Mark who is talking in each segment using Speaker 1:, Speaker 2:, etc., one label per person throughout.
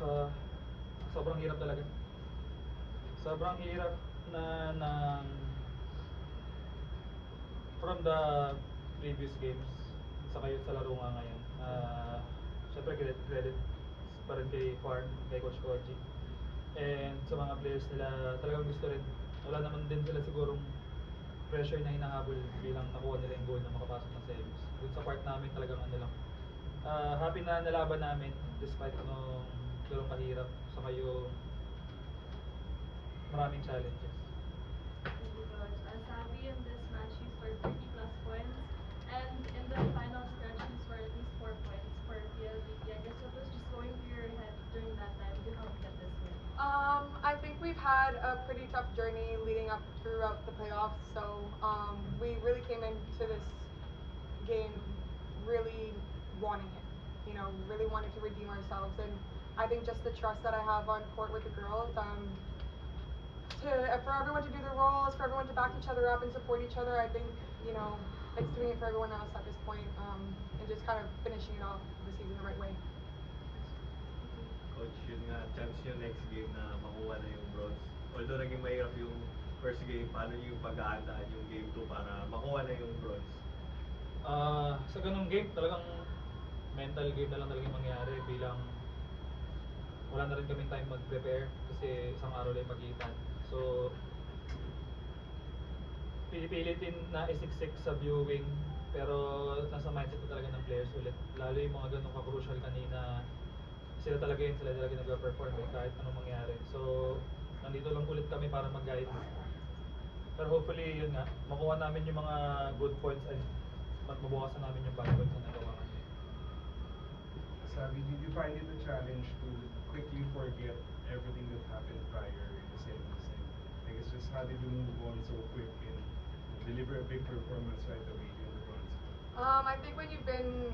Speaker 1: Ah, sobrang hirap talaga. Sobrang hirap na ng from the previous games sa kayo sa laro nga ngayon. Syempre credit pa rin kay Farm, kay Coach Koji. And sa mga players nila, talagang gusto rin. Wala naman din sila sigurong pressure na hinahabol bilang nakuha nila yung goal na makapasok ng semis. Dun sa part namin talagang ano lang. Happy na nalaban namin despite nung ganun kahirap sa kayo maraming challenges.
Speaker 2: Thank you, Coach. Sabi, in this match, you scored 30 plus points, and in the final stretch, you scored at least 4 points for PLDT. I guess what was just going through your head during that time to help get this win?
Speaker 3: I think we've had a pretty tough journey leading up throughout the playoffs, so we really came into this game really wanting it. You know, really wanted to redeem ourselves, and I think just the trust that I have on court with the girls, for everyone to do their roles, for everyone to back each other up and support each other, I think, you know, it's doing it for everyone else at this point, and just kind of finishing it off the season the right way.
Speaker 4: Coach, yun nga, chance nyo next game na makuha na yung bronze. Although naging mahirap yung first game, paano nyo yung pag-aandaan yung game 2 para makuha na yung bronze?
Speaker 1: Sa ganung game, talagang mental game na lang talagang mangyari bilang wala na rin kaming time mag-prepare kasi isang araw lang yung pagitan. So, pipilitin na isiksik sa viewing pero nasa mindset na talaga ng players ulit. Lalo yung mga ganun ka-crucial kanina, sila talaga nag-perform kahit anong mangyari. So, nandito lang ulit kami para mag-guide. Pero hopefully, yun nga, makuha namin yung mga good points and mabukasan namin yung bad points na nagawa kami.
Speaker 5: Sabi, did you find it a challenge to quickly forget everything that happened prior in the semis? And I guess just how did you move on so quick and deliver a big performance right away in the bronze?
Speaker 3: I think when you've been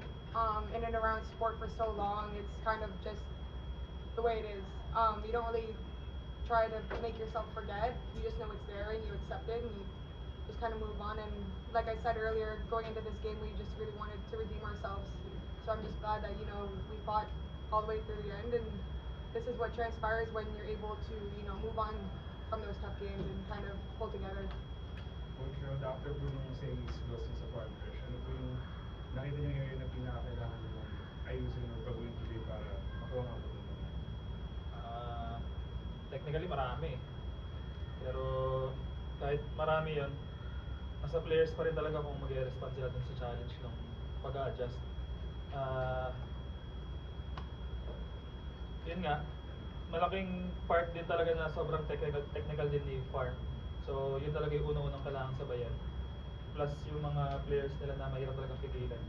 Speaker 3: in and around sport for so long, it's kind of just the way it is. You don't really try to make yourself forget. You just know it's there and you accept it and you just kind of move on. And like I said earlier, going into this game, we just really wanted to redeem ourselves. So I'm just glad that, you know, we fought all the way through the end, and this is what transpires when you're able to, you know, move on from those tough games and kind of pull together.
Speaker 5: Coach Rod, after po nung semis losing sa farm fresh, ano po yung nakita niyo area na pinakakailangan nyo ayusin or baguhin today para makuha nga po ito?
Speaker 1: Technically marami. Pero kahit marami yun, nasa players pa rin talaga kung mag-respond sila dun sa challenge ng pag-a-adjust. Yun nga, malaking part din talaga na sobrang technical din ni Farm. So yun talaga yung unang-unang kailangan sabayan. Plus yung mga players nila na mahirap talagang pigilan.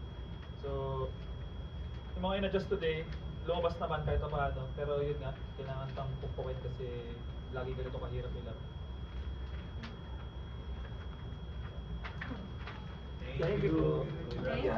Speaker 1: So yung mga in-adjust today, lumabas naman kahit paano. Pero yun nga, kailangan pang pumpukin kasi lagi ganito kahirap nila.
Speaker 4: Thank you.
Speaker 2: Thank you,